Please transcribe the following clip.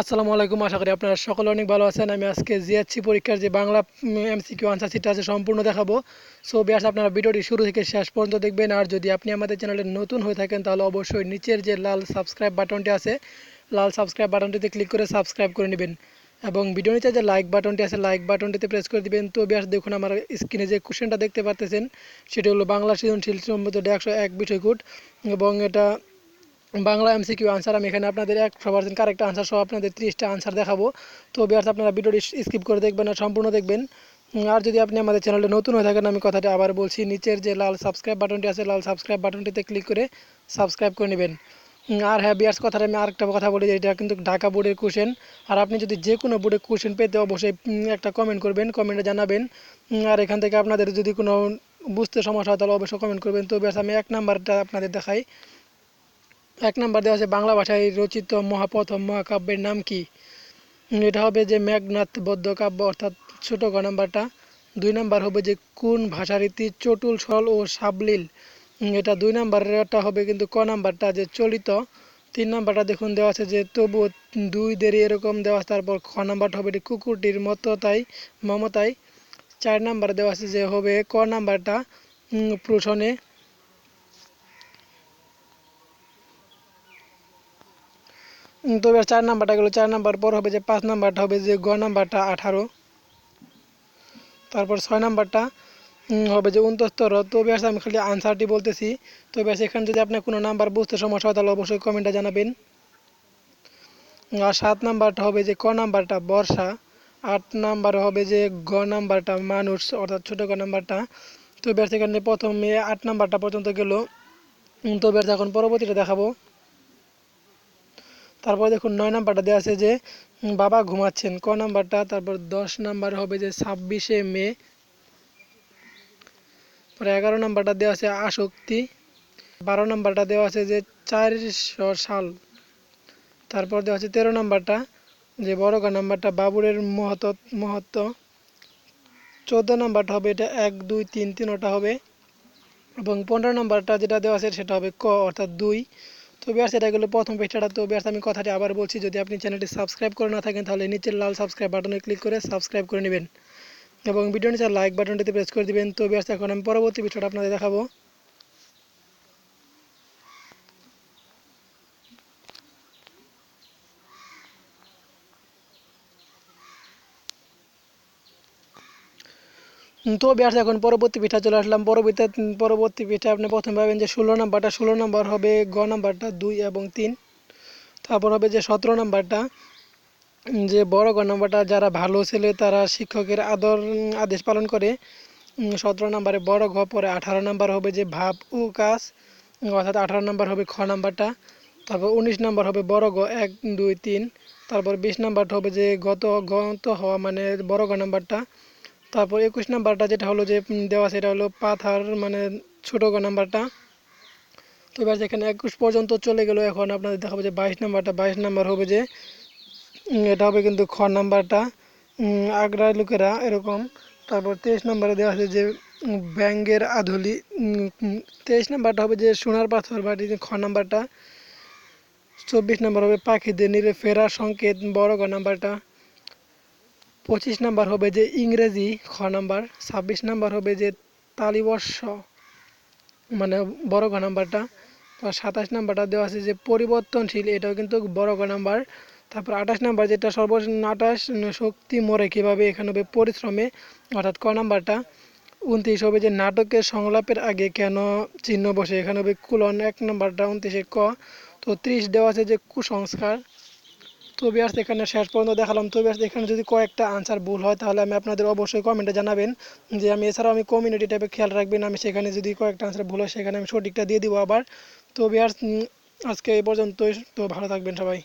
আসসালামু আলাইকুম। আশা করি আপনারা সকলে অনেক ভালো আছেন। আমি আজকে জিএসসি পরীক্ষার যে বাংলা এমসিকিউ আনসার শিটটা আছে সম্পূর্ণ দেখাবো। সো ভিউয়ার্স, আপনারা ভিডিওটি শুরু থেকে শেষ পর্যন্ত দেখবেন। আর যদি আপনি আমাদের চ্যানেলে নতুন হয়ে থাকেন তাহলে অবশ্যই নিচের যে লাল সাবস্ক্রাইব বাটনটি আছে, লাল সাবস্ক্রাইব বাটনটিতে ক্লিক করে সাবস্ক্রাইব করে নেবেন এবং ভিডিও নিচে যে লাইক বাটনটি আছে লাইক বাটনটিতে প্রেস করে দিবেন। তো ভিউয়ার্স, দেখুন আমার স্ক্রিনে যে কোশ্চেনটা দেখতে পারতেছেন সেটি হলো বাংলা সৃজনশীল সম্মত 101 বিষয় কোড এবং এটা বাংলা এমসিকিউ আনসার। আমি এখানে আপনাদের 100% কারেক্ট আনসার সহ আপনাদের 30টা আনসার দেখাবো। তো ভিউয়ার্স, আপনারা ভিডিওটি স্কিপ করে দেখবেন না, সম্পূর্ণ দেখবেন। আর যদি আপনি আমাদের চ্যানেলে নতুন হয়ে থাকেন, আমি কথাটি আবার বলছি, নিচের যে লাল সাবস্ক্রাইব বাটনটি আছে লাল সাবস্ক্রাইব বাটনটিতে ক্লিক করে সাবস্ক্রাইব করে নেবেন। আর হ্যাঁ ভিউয়ার্স, কথাটা আমি আরেকটা কথা বলি যে এটা কিন্তু ঢাকা বোর্ডের কোশ্চেন। আর আপনি যদি যে কোনো বোর্ডের কোশ্চেন পেতে অবশ্যই একটা কমেন্ট করবেন, কমেন্টে জানাবেন। আর এখান থেকে আপনাদের যদি কোনো বুঝতে সমস্যা হয় তাহলে অবশ্যই কমেন্ট করবেন। তো ভিউয়ার্স, আমি 1 নাম্বারটা আপনাদের দেখাই। 1 নাম্বার দেওয়া আছে বাংলা ভাষায় রচিত প্রথম মহাকাব্যের নাম কি? এটা হবে যে মেঘনাদ বদ্য কাব্য, অর্থাৎ ছোট গ নাম্বারটা। 2 নাম্বার হবে যে কোন ভাষারীতি চটুল সরল ও সাবলীল? এটা 2 নাম্বারটা হবে কিন্তু ক নাম্বারটা যে চলিত। 3 নাম্বারটা দেখুন দেওয়া আছে যে তবু 2 দেরি এরকম দেওয়া আছে। তারপর খ নাম্বারটা হবে যে কুকুরটির মতো তাই মমতায়। 4 নাম্বার দেওয়া আছে যে হবে ক নাম্বারটা প্রশ্নে। তো এবার 4 নাম্বারটা গেলো। 4 নাম্বার পর হবে যে 5 নাম্বারটা হবে যে গ নাম্বারটা 18। তারপর 6 নাম্বারটা হবে যে 69। তো বেশ আমি খালি আনসারটি বলতেছি। তো বেশ এখানে যদি আপনার কোনো নাম্বার বুঝতে সমস্যা হয় তাহলে অবশ্যই কমেন্টে জানাবেন। আর 7 নাম্বারটা হবে যে ক নাম্বারটা বর্ষা। 8 নাম্বার হবে যে গ নাম্বারটা মানুষ, অর্থাৎ ছোট গ নাম্বারটা। তো বেশ এখানে প্রথমে 8 নাম্বারটা পর্যন্ত গেল। তো বেশ এখন পরবর্তীটা দেখাবো। তারপর দেখুন 9 নাম্বারটা দেওয়া আছে যে বাবা ঘুমাচ্ছেন, ক নাম্বারটা। তারপর 10 নাম্বার হবে যে 26শে মে। পরে 11 নাম্বারটা দেওয়া আছে আসক্তি। 12 নাম্বারটা দেওয়া আছে যে 400 সাল। তারপর দেওয়া আছে 13 নাম্বারটা যে বড় গ নাম্বারটা বাবুরের মহত্ব। 14 নাম্বারটা হবে এটা 1 2 3 তিনোটা হবে এবং 15 নাম্বারটা যেটা দেওয়া আছে সেটা হবে ক, অর্থাৎ 2। তো বিয়ার্স, এটা গেলো প্রথম পৃষ্ঠাটা। তো বিয়ার্স, আমি কথাটি আবার বলছি, যদি আপনি চ্যানেলটি সাবস্ক্রাইব করে না থাকেন তাহলে নিচের লাল সাবস্ক্রাইব বাটনে ক্লিক করে সাবস্ক্রাইব করে নেবেন এবং ভিডিও নিচে লাইক বাটনটিতে প্রেস করে দিবেন। তো বিয়ার্স, এখন আমি পরবর্তী ভিডিওটা আপনাদের দেখাবো। তো বিয়ার্স, এখন পরবর্তী পিঠা চলে আসলাম। পরবর্তী পিঠা আপনি প্রথমে পাবেন যে 16 নাম্বারটা। 16 নাম্বার হবে গ নাম্বারটা 2 এবং 3। তারপর হবে যে 17 নাম্বারটা যে বড় গ নাম্বারটা যারা ভালো ছেলে তারা শিক্ষকের আদেশ পালন করে। 17 নাম্বারে বড় ঘ। পরে 18 নাম্বার হবে যে ভাব ও কাজ, অর্থাৎ 18 নাম্বার হবে খ নাম্বারটা। তারপর 19 নাম্বার হবে বড় গ 1 2 3। তারপর 20 নাম্বারটা হবে যে গত হওয়া, মানে বড় গ নাম্বারটা। তারপর 21 নাম্বারটা যেটা হলো যে দেওয়া সেটা হলো পাথার, মানে ছোট গ নাম্বারটা। তো এবার যেখানে 21 পর্যন্ত চলে গেল, এখন আপনাদের দেখাবো যে 22 নাম্বারটা। 22 নাম্বার হবে যে এটা হবে কিন্তু খ নাম্বারটা, আগ্রার লোকেরা এরকম। তারপর 23 নাম্বারে দেওয়া আছে যে ব্যাঙ্গের আধুলি। 23 নাম্বারটা হবে যে সোনার পাথর বাটি, খ নাম্বারটা। 24 নাম্বার হবে পাখিদের নিরে ফেরার সংকেত, বড় গ নাম্বারটা। 25 নাম্বার হবে যে ইংরেজি, খ নাম্বার। 26 নাম্বার হবে যে তালিবর্ষ, মানে বড় গ নাম্বারটা। 27 নাম্বারটা দেওয়া আছে যে পরিবর্তনশীল, এটাও কিন্তু বড় গ নাম্বার। তারপর 28 নাম্বার যেটা 28 শক্তি মরে কীভাবে, এখানে হবে পরিশ্রমে, অর্থাৎ ক নাম্বারটা। 29 হবে যে নাটকের সংলাপের আগে কেন চিহ্ন বসে, এখানে হবে কুলন, 1 নাম্বারটা 29 ক। তো 30 দেওয়া আছে যে কুসংস্কার। তো বিয়ার্স, এখানে শেষ পর্যন্ত দেখালাম। তো বিয়ার্স, এখানে যদি কয়েকটা আনসার ভুল হয় তাহলে আমি আপনাদের অবশ্যই কমেন্টে জানাবেন যে আমি এছাড়াও আমি কমিউনিটি টাইপে খেয়াল রাখবেন, আমি সেখানে যদি কয়েকটা আনসার ভুল হয় সেখানে আমি সঠিকটা দিয়ে দিব আবার। তো বিয়ার্স, আজকে এই পর্যন্তই। তো ভালো থাকবেন সবাই।